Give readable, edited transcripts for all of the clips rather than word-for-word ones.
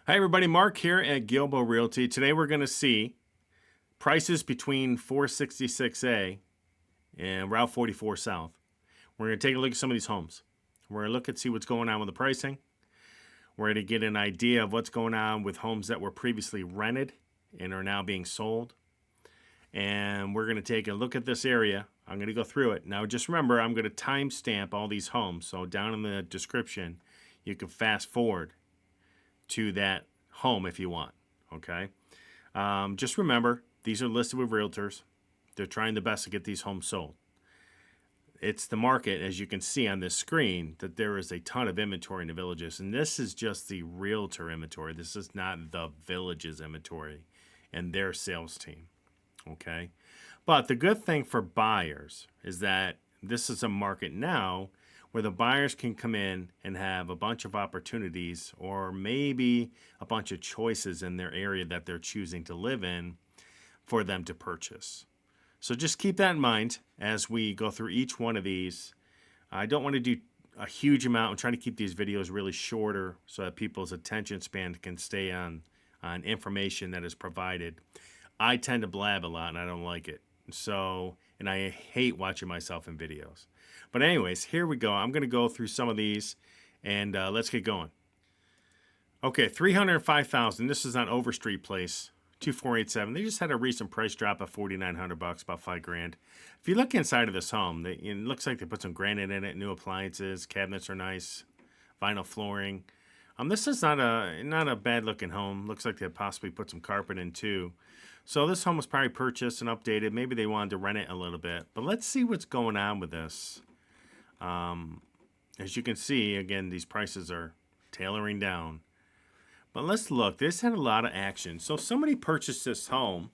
Hi everybody, Mark here at Gilbo Realty. Today we're going to see prices between 466A and Route 44 South. We're going to take a look at some of these homes. We're going to look and see what's going on with the pricing. We're going to get an idea of what's going on with homes that were previously rented and are now being sold. And we're going to take a look at this area. I'm going to go through it. Now just remember, I'm going to timestamp all these homes. So down in the description, you can fast forward to that home if you want. Okay. Just remember, these are listed with realtors. They're trying their best to get these homes sold. It's the market, as you can see on this screen, that there is a ton of inventory in the villages. And this is just the realtor inventory. This is not the villages inventory and their sales team. Okay. But the good thing for buyers is that this is a market now where the buyers can come in and have a bunch of opportunities or maybe a bunch of choices in their area that they're choosing to live in for them to purchase. So just keep that in mind as we go through each one of these. I don't want to do a huge amount. I'm trying to keep these videos really shorter so that people's attention span can stay on information that is provided. I tend to blab a lot and I don't like it. And I hate watching myself in videos. But anyways, here we go. I'm going to go through some of these and let's get going. Okay, $305,000. This is on Overstreet Pl, 2487. They just had a recent price drop of $4,900, about $5,000. If you look inside of this home, it looks like they put some granite in it, new appliances, cabinets are nice, vinyl flooring. This is not a bad looking home. Looks like they possibly put some carpet in too. So this home was probably purchased and updated. Maybe they wanted to rent it a little bit. But let's see what's going on with this. As you can see, again, these prices are tailoring down. But let's look. This had a lot of action. So somebody purchased this home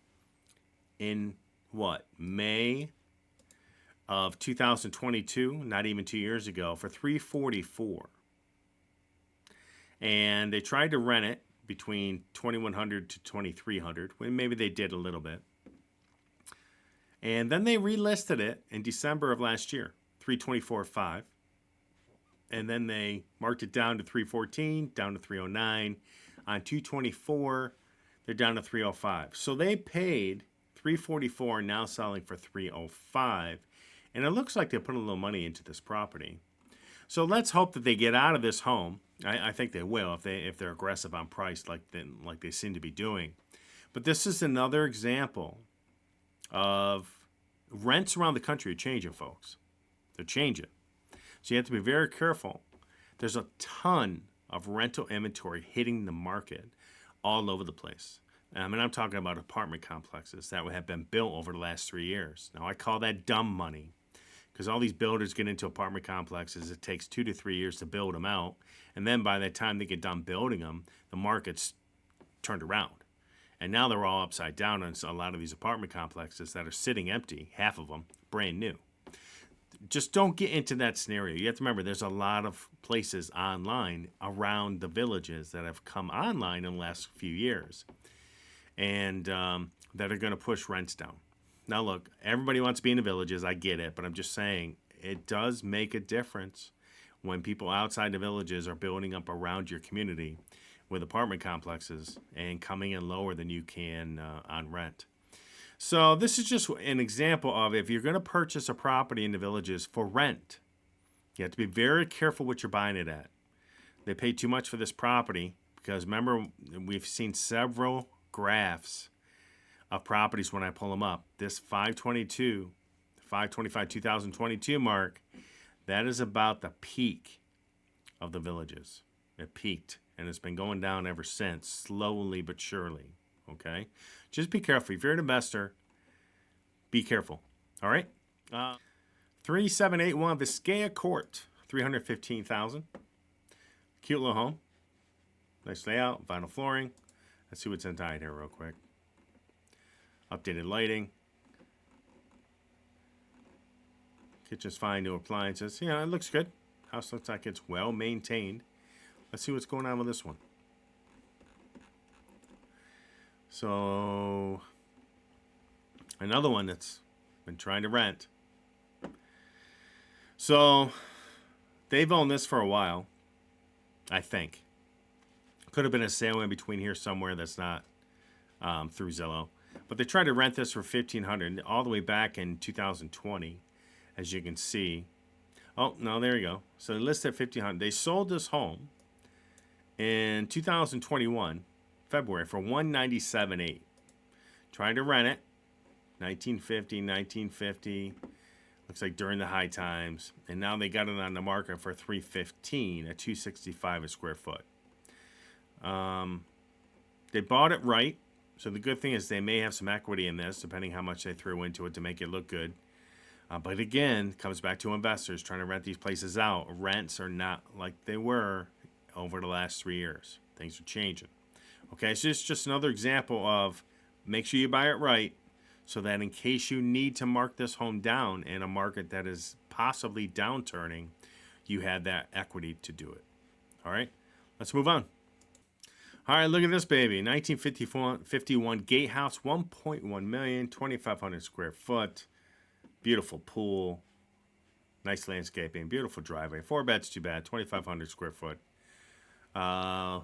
in, May of 2022, not even 2 years ago, for $344. And they tried to rent it between $2,100 to $2,300. Well, maybe they did a little bit. And then they relisted it in December of last year, $324,500. And then they marked it down to $314, down to $309. On $224, they're down to $305. So they paid $344, now selling for $305. And it looks like they put a little money into this property. So let's hope that they get out of this home. I think they will if they're aggressive on price like they seem to be doing. But this is another example of rents around the country are changing, folks. They're changing. So you have to be very careful. There's a ton of rental inventory hitting the market all over the place. I'm talking about apartment complexes that have been built over the last 3 years. Now, I call that dumb money because all these builders get into apartment complexes. It takes 2 to 3 years to build them out. And then by the time they get done building them, the market's turned around. And now they're all upside down on a lot of these apartment complexes that are sitting empty, half of them brand new. Just don't get into that scenario. You have to remember there's a lot of places online around the villages that have come online in the last few years and that are going to push rents down. Now, look, everybody wants to be in the villages. I get it. But I'm just saying it does make a difference when people outside the villages are building up around your community with apartment complexes and coming in lower than you can on rent. So this is just an example of if you're going to purchase a property in the villages for rent, you have to be very careful what you're buying it at. They paid too much for this property because remember, we've seen several graphs of properties when I pull them up. This 525, 2022 mark, that is about the peak of the villages. It peaked and it's been going down ever since, slowly but surely. Okay? Just be careful. If you're an investor, be careful. All right? 3781 Viscaya Ct, $315,000. Cute little home. Nice layout, vinyl flooring. Let's see what's inside here real quick. Updated lighting. Kitchen's fine, new appliances. Yeah, it looks good. House looks like it's well maintained. Let's see what's going on with this one. So, another one that's been trying to rent. So, they've owned this for a while, I think. Could have been a sale in between here somewhere that's not through Zillow. But they tried to rent this for $1,500 all the way back in 2020, as you can see. Oh, no, there you go. So they listed at $1,500. They sold this home in 2021, February, for $197,800. Trying to rent it, 1950. Looks like during the high times. And now they got it on the market for $315 at $265 a square foot. They bought it right. So the good thing is they may have some equity in this, depending how much they threw into it to make it look good. But again, comes back to investors trying to rent these places out. Rents are not like they were over the last 3 years. Things are changing. Okay, so it's just another example of make sure you buy it right so that in case you need to mark this home down in a market that is possibly downturning, you have that equity to do it. All right, let's move on. All right, look at this baby. 1951 Gatehouse, $1.1 million, 2,500 square foot. Beautiful pool. Nice landscaping. Beautiful driveway. 4 beds, 2 baths, 2,500 square foot.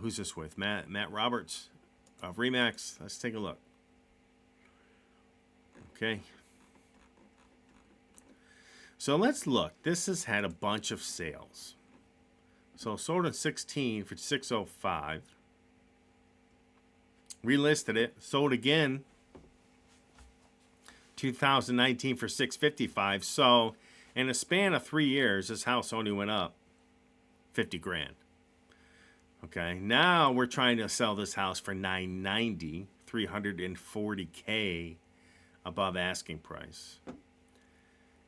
Who's this with? Matt Roberts of Remax. Let's take a look. Okay. So let's look. This has had a bunch of sales. So sold in 16 for $605. Relisted it. Sold again 2019 for $655. So in a span of 3 years, this house only went up 50 grand. Okay, now we're trying to sell this house for $990, $340K above asking price.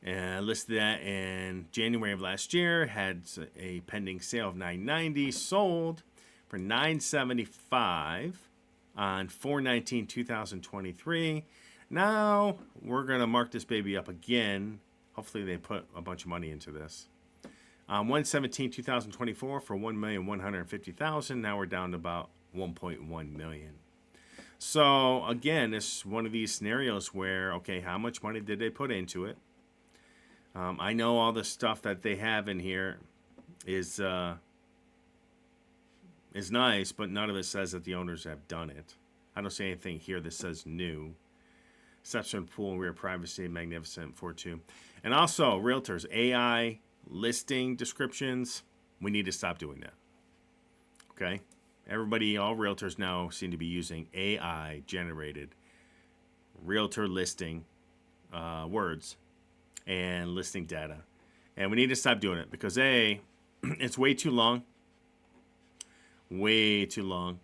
And listed that in January of last year, had a pending sale of $990, sold for $975 on 4/19/2023. Now we're gonna mark this baby up again. Hopefully they put a bunch of money into this. 1/17/2024 for $1,150,000. Now we're down to about $1.1 million. So again, it's one of these scenarios where, okay, how much money did they put into it? I know all the stuff that they have in here is nice, but none of it says that the owners have done it. I don't see anything here that says new. Exception pool, rear privacy, magnificent 4.2. And also, realtors, AI listing descriptions, we need to stop doing that. Okay? Everybody, all realtors now seem to be using AI generated realtor listing words and listing data. And we need to stop doing it because A, it's way too long. Way too long.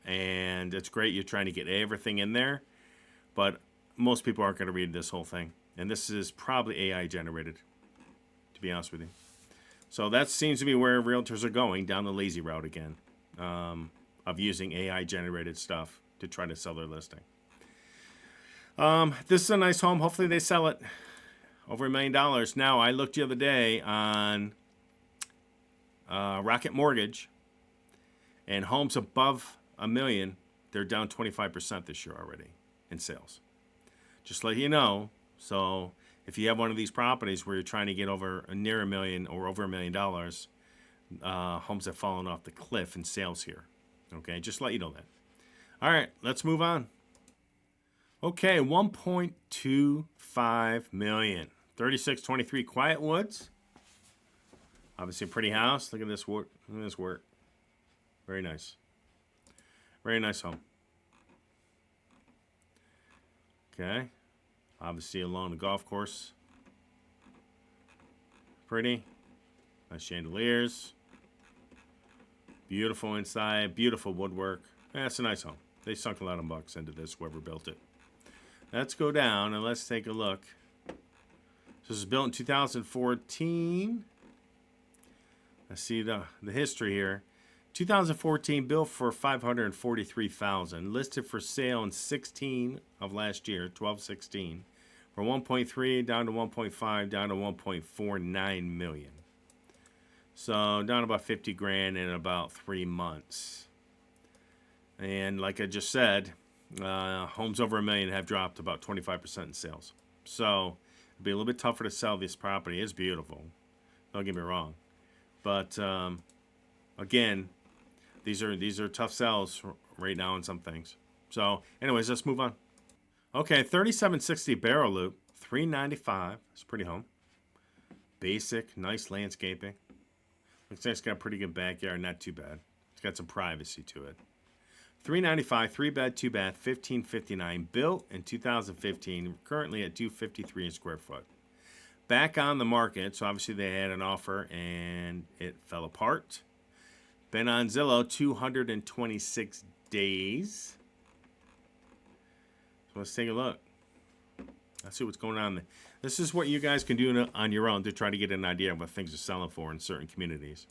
And it's great you're trying to get everything in there, but most people aren't going to read this whole thing. And this is probably AI generated, to be honest with you. So that seems to be where realtors are going, down the lazy route again, of using AI generated stuff to try to sell their listing. This is a nice home. Hopefully they sell it. Over $1 million. Now, I looked the other day on Rocket Mortgage, and homes above $1 million, they're down 25% this year already in sales. Just to let you know. So if you have one of these properties where you're trying to get over near $1 million or over $1 million, homes have fallen off the cliff in sales here. Okay, just to let you know that. All right, let's move on. Okay, $1.25 million. 3623 Quietwoods. Obviously a pretty house. Look at this work. Look at this work. Very nice. Very nice home. Okay. Obviously along the golf course. Pretty. Nice chandeliers. Beautiful inside. Beautiful woodwork. That's a nice home. They sunk a lot of bucks into this, whoever built it. Let's go down and let's take a look. This was built in 2014. Let's see the history here. 2014, built for $543,000. Listed for sale in 16 of last year, 12/16, for 1.3 down to 1.5 down to 1.49 million. So down about 50 grand in about 3 months. And like I just said, homes over $1 million have dropped about 25% in sales. So it'll be a little bit tougher to sell this property. It's beautiful. Don't get me wrong. But again, these are tough sells right now on some things. So, anyways, let's move on. Okay, 3760 barrel loop, $395. It's pretty home. Basic, nice landscaping. Looks like it's got a pretty good backyard, not too bad. It's got some privacy to it. $395, 3-bed, 2-bath, $1,559. Built in 2015, currently at $253 a square foot. Back on the market, so obviously they had an offer and it fell apart. Been on Zillow 226 days. So let's take a look. Let's see what's going on. This is what you guys can do on your own to try to get an idea of what things are selling for in certain communities.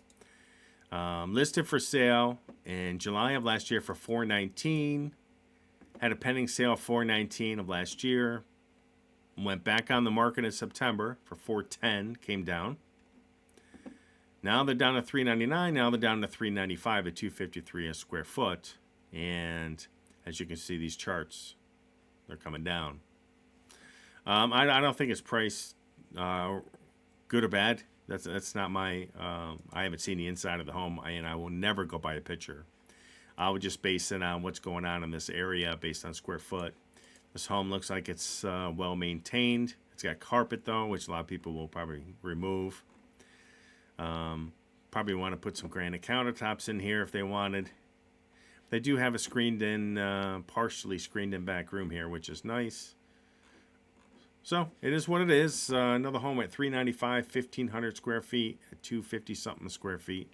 Listed for sale in July of last year for $419. Had a pending sale of $419 of last year. Went back on the market in September for $410. Came down. Now they're down to $399. Now they're down to $395 at $253 a square foot. And as you can see, these charts, they're coming down. I don't think it's priced good or bad. That's not my. I haven't seen the inside of the home, and I will never go by a picture. I would just base it on what's going on in this area based on square foot. This home looks like it's well maintained. It's got carpet though, which a lot of people will probably remove. Probably want to put some granite countertops in here if they wanted. They do have a screened-in, partially screened-in back room here, which is nice. So it is what it is. Another home at $395, 1,500 square feet at $250-something square feet.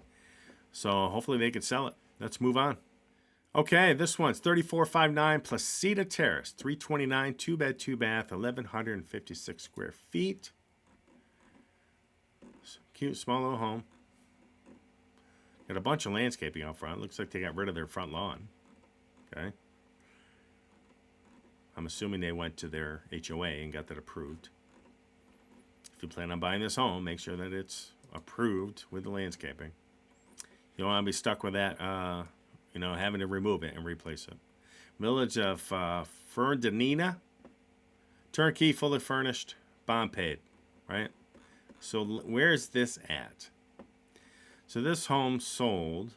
So hopefully they can sell it. Let's move on. Okay, this one's 3459 Placida Terr, $329, 2-bed, 2-bath, 1,156 square feet. Cute, small little home. Got a bunch of landscaping out front. Looks like they got rid of their front lawn. Okay. I'm assuming they went to their HOA and got that approved. If you plan on buying this home, make sure that it's approved with the landscaping. You don't want to be stuck with that, having to remove it and replace it. Village of Fernandina. Turnkey, fully furnished, bond paid, right? So where is this at? So this home sold,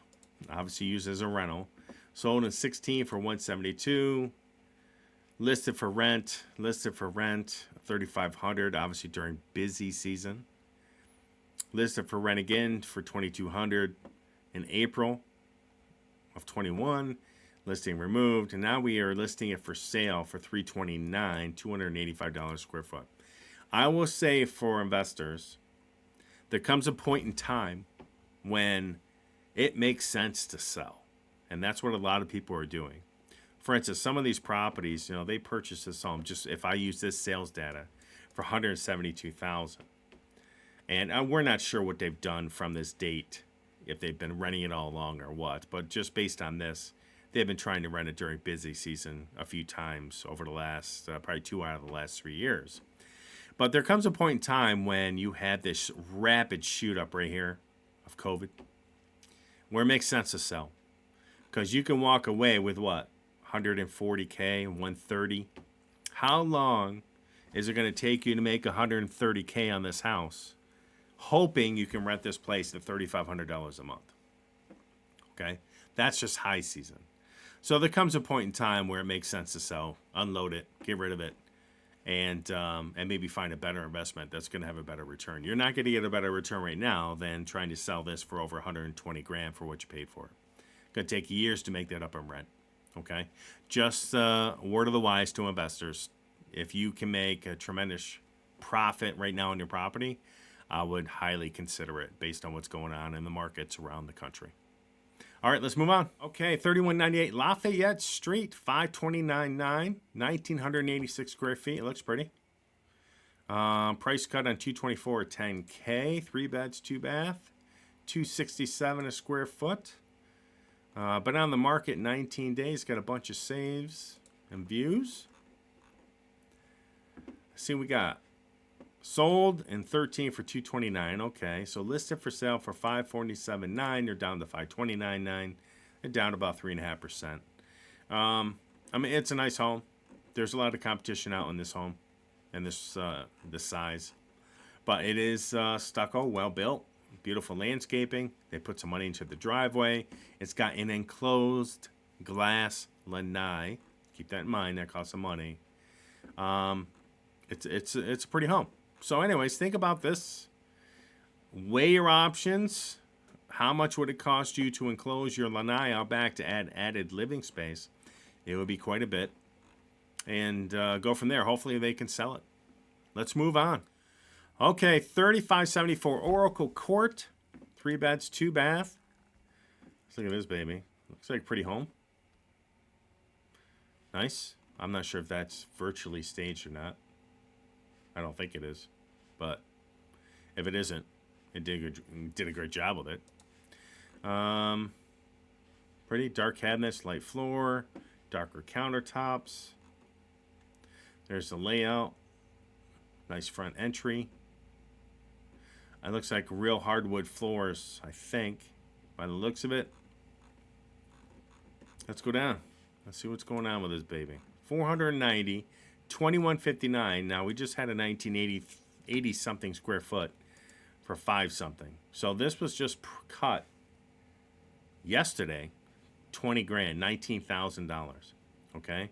obviously used as a rental, sold in 16 for $172. Listed for rent, $3,500, obviously during busy season. Listed for rent again for $2,200 in April of 21. Listing removed, and now we are listing it for sale for $329, $285 square foot. I will say for investors, there comes a point in time when it makes sense to sell, and that's what a lot of people are doing. For instance, some of these properties, they purchased this home, just if I use this sales data, for $172,000. And we're not sure what they've done from this date, if they've been renting it all along or what. But just based on this, they've been trying to rent it during busy season a few times over the last, probably 2 out of the last 3 years. But there comes a point in time when you had this rapid shoot up right here of COVID, where it makes sense to sell. Because you can walk away with what? $140K, $130. How long is it going to take you to make $130K on this house, hoping you can rent this place at $3,500 a month? Okay, that's just high season. So there comes a point in time where it makes sense to sell, unload it, get rid of it, and maybe find a better investment that's going to have a better return. You're not going to get a better return right now than trying to sell this for over $120,000 for what you paid for it. It's going to take years to make that up in rent. Okay, just word of the wise to investors. If you can make a tremendous profit right now on your property, I would highly consider it based on what's going on in the markets around the country. All right, let's move on. Okay, 3198 Lafayette Street, 5299, 1,986 square feet. It looks pretty. Price cut on 224 at $10K, 3 beds, 2 bath, $267 a square foot. Been on the market 19 days. Got a bunch of saves and views. Let's see what we got. Sold in 13 for $229. Okay, so listed for sale for $547.9. They're down to $529.9. They're down about 3.5%. It's a nice home. There's a lot of competition out in this home and this size, but it is stucco, well built. Beautiful landscaping. They put some money into the driveway. It's got an enclosed glass lanai. Keep that in mind. That costs some money. It's a pretty home. So anyways, think about this. Weigh your options. How much would it cost you to enclose your lanai out back to add added living space? It would be quite a bit. And go from there. Hopefully they can sell it. Let's move on. Okay, 3574 Oracle Court. 3 beds, 2 bath. Let's look at this baby. Looks like a pretty home. Nice. I'm not sure if that's virtually staged or not. I don't think it is. But if it isn't, it did a great job with it. Pretty dark cabinets, light floor, darker countertops. There's the layout. Nice front entry. It looks like real hardwood floors, I think, by the looks of it. Let's go down. Let's see what's going on with this baby. 490, 2159. Now, we just had a 1980 something square foot for 5 something. So this was just cut yesterday, 20 grand, $19,000. Okay?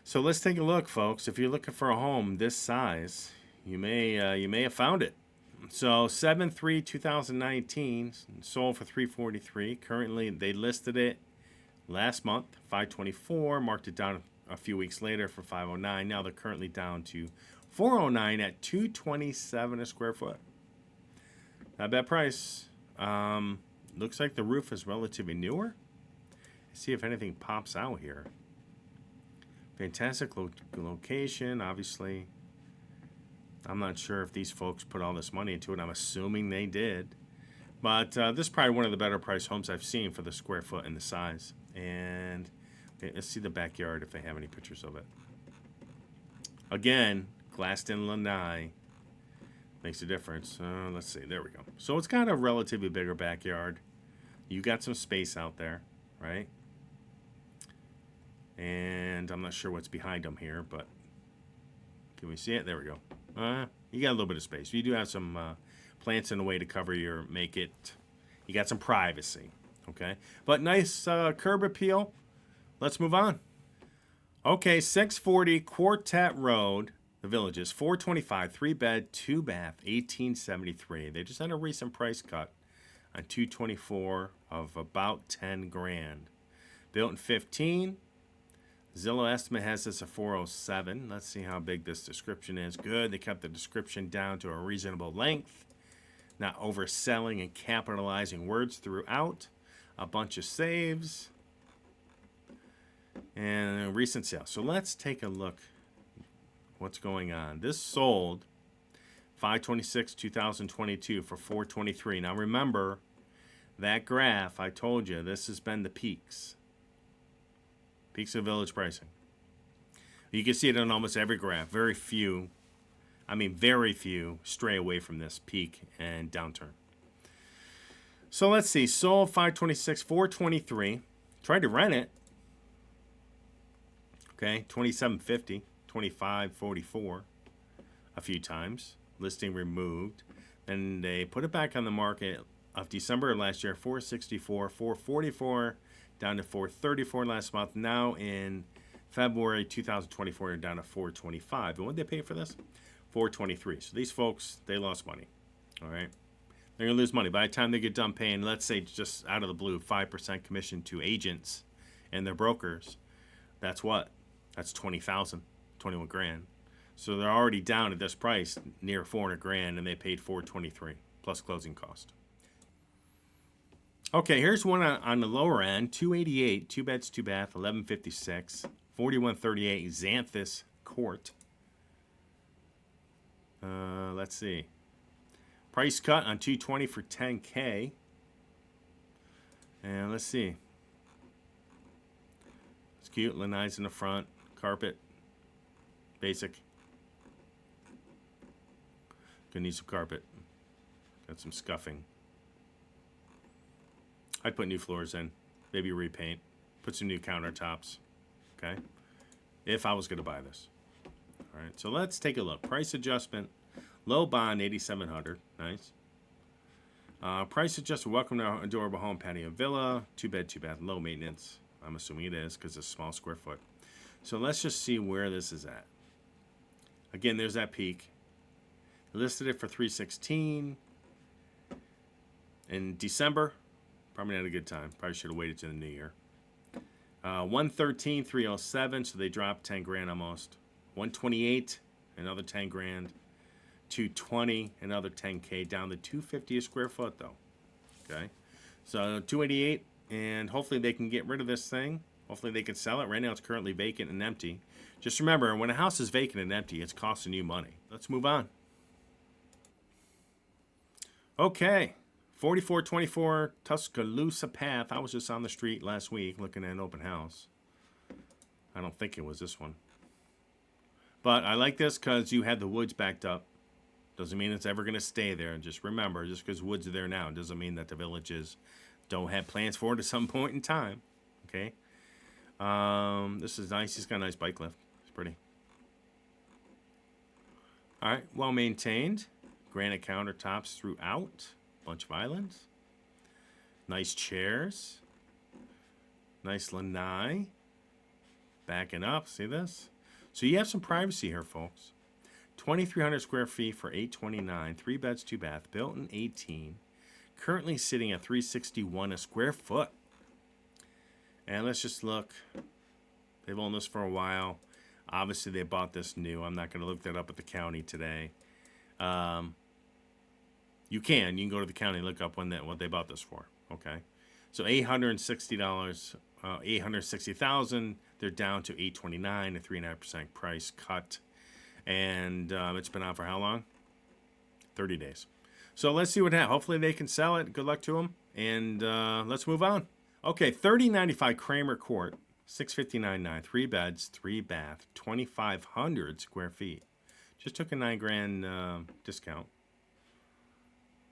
So let's take a look, folks. If you're looking for a home this size, you may have found it. So 7/3/2019 sold for $343. Currently, they listed it last month, $524. Marked it down a few weeks later for $509. Now they're currently down to $409 at $227 a square foot. Not a bad price. Looks like the roof is relatively newer. Let's see if anything pops out here. Fantastic location, obviously. I'm not sure if these folks put all this money into it. I'm assuming they did. But this is probably one of the better priced homes I've seen for the square foot and the size. And okay, let's see the backyard if they have any pictures of it. Again, glassed-in lanai makes a difference. Let's see. There we go. So it's got a relatively bigger backyard. You got some space out there, right? And I'm not sure what's behind them here, but can we see it? There we go. You got a little bit of space. You do have some plants in the way to cover make it. You got some privacy, okay? But nice curb appeal. Let's move on. Okay, 640 Quartet Road, the Villages, 425, 3 bed, 2 bath, 1873. They just had a recent price cut on 224 of about 10 grand. Built in 15. Zillow estimate has this at 407. Let's see how big this description is. Good. They kept the description down to a reasonable length. Not overselling and capitalizing words throughout. A bunch of saves. And a recent sale. So let's take a look what's going on. This sold 5/26/2022 for 423. Now remember, that graph, I told you, this has been the peaks. Peaks of village pricing. You can see it on almost every graph. Very few stray away from this peak and downturn. So let's see. Sold 5/26, 423. Tried to rent it. Okay, 2750, 2544 a few times. Listing removed. Then they put it back on the market of December of last year, 464, 444. Down to 434 last month. Now in February 2024, they're down to 425. And what did they pay for this? 423. So these folks, they lost money. All right. They're going to lose money. By the time they get done paying, let's say just out of the blue, 5% commission to agents and their brokers, that's what? That's 20,000, 21 grand. So they're already down at this price, near 400 grand, and they paid 423 plus closing cost. Okay, here's one on the lower end, 288, 2 beds, 2 bath, 1156, 4138 Xanthus Ct. Let's see. Price cut on 220 for 10K. And let's see. It's cute, lanai's in the front, carpet, basic. Gonna need some carpet. Got some scuffing. I'd put new floors in, maybe repaint, put some new countertops, okay? If I was going to buy this. All right, so let's take a look. Price adjustment, low bond, $8,700, nice. Price adjusted, welcome to adorable home, patio villa, 2 bed, 2 bath, low maintenance. I'm assuming it is because it's a small square foot. So let's just see where this is at. Again, there's that peak. Listed it for $316 in December. Probably not a good time. Probably should have waited to the new year. 113, 307, so they dropped 10 grand almost. 128, another 10 grand. 220, another 10K, down to 250 a square foot though. Okay, so 288, and hopefully they can get rid of this thing. Hopefully they can sell it. Right now it's currently vacant and empty. Just remember, when a house is vacant and empty, it's costing you money. Let's move on. Okay, 4424 Tuscaloosa Path. I was just on the street last week looking at an open house. I don't think it was this one. But I like this because you had the woods backed up. Doesn't mean it's ever going to stay there. And just remember, just because woods are there now doesn't mean that the villages don't have plans for it at some point in time. Okay. This is nice. He's got a nice bike lift. It's pretty. All right. Well maintained. Granite countertops throughout. Bunch of islands. Nice chairs. Nice lanai. Backing up. See this? So you have some privacy here, folks. 2,300 square feet for $829, 3 beds, 2 bath, built in 18. Currently sitting at $361 a square foot. And let's just look. They've owned this for a while. Obviously, they bought this new. I'm not going to look that up at the county today. You can go to the county and look up what they bought this for. Okay, so $860, $860,000. They're down to $829, a 3.5% price cut. And it's been out for how long? 30 days. So let's see what happens. Hopefully they can sell it. Good luck to them. And let's move on. Okay, 3095 Kramer Court, 659.9, 3 beds, 3 bath, 2,500 square feet. Just took a 9 grand discount.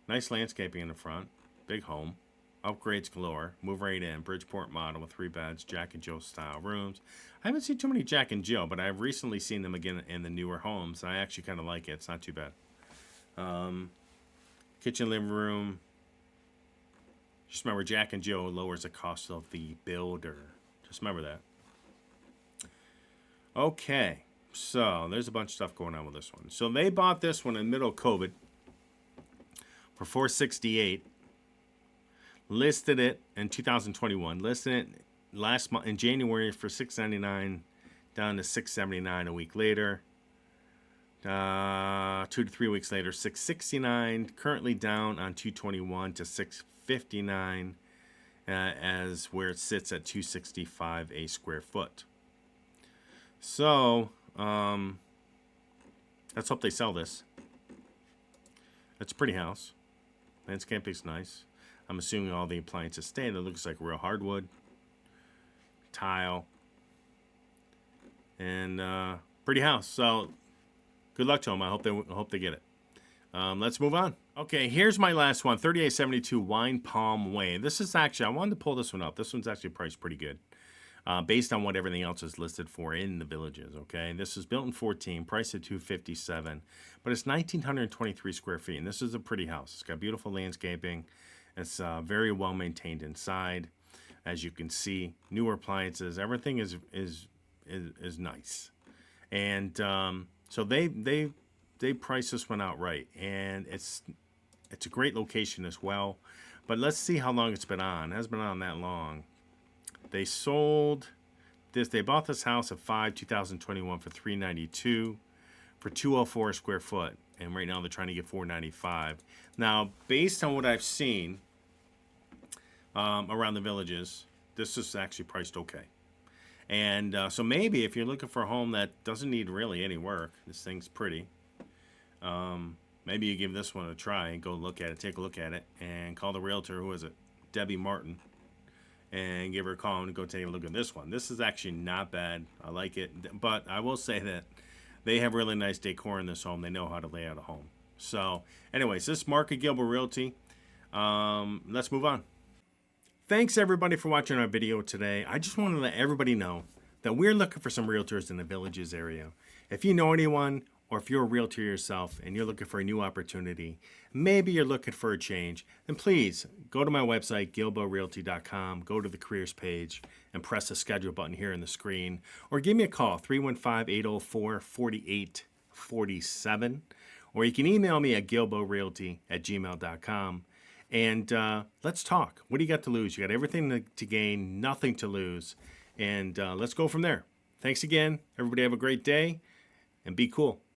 Nice landscaping in the front. Big home. Upgrades galore. Move right in. Bridgeport model with 3 beds. Jack and Jill style rooms. I haven't seen too many Jack and Jill, but I've recently seen them again in the newer homes. I actually kind of like it. It's not too bad. Kitchen, living room. Just remember, Jack and Jill lowers the cost of the builder. Just remember that. Okay. So there's a bunch of stuff going on with this one. So they bought this one in the middle of COVID for $468. Listed it in 2021. Listed it last month in January for $699, down to $679 a week later. 2 to 3 weeks later, $669. Currently down on 221 to $659, as where it sits at $265 a square foot. So let's hope they sell this. It's a pretty house. Landscaping's nice. I'm assuming all the appliances stay. It looks like real hardwood, tile, and pretty house. So good luck to them. I hope they get it. Let's move on. Okay, here's my last one, 3872 Wine Palm Way. This is actually, I wanted to pull this one up. This one's actually priced pretty good, based on what everything else is listed for in the villages. Okay, this is built in 14, priced at $257, but it's 1,923 square feet, and this is a pretty house. It's got beautiful landscaping. It's very well maintained inside, as you can see. Newer appliances, everything is nice, and so they priced this one out right, and it's a great location as well. But let's see how long it's been on. It hasn't been on that long. They sold this. They bought this house at 2021 for $392 for $204 a square foot, and right now they're trying to get $495. Now, based on what I've seen around the villages, this is actually priced okay. And so maybe if you're looking for a home that doesn't need really any work, this thing's pretty. Maybe you give this one a try and go look at it, take a look at it, and call the realtor, who is it, Debbie Martin, and give her a call and go take a look at this one. This is actually not bad. I like it, but I will say that they have really nice decor in this home. They know how to lay out a home. So, anyways, this is Mark at Gilbo Realty. Let's move on. Thanks, everybody, for watching our video today. I just want to let everybody know that we're looking for some realtors in the Villages area. If you know anyone, or if you're a realtor yourself and you're looking for a new opportunity, maybe you're looking for a change, then please go to my website, gilborealty.com, go to the careers page, and press the schedule button here on the screen, or give me a call, 315-804-4847, or you can email me at gilborealty@gmail.com. And let's talk. What do you got to lose? You got everything to gain, nothing to lose. And let's go from there. Thanks again. Everybody have a great day and be cool.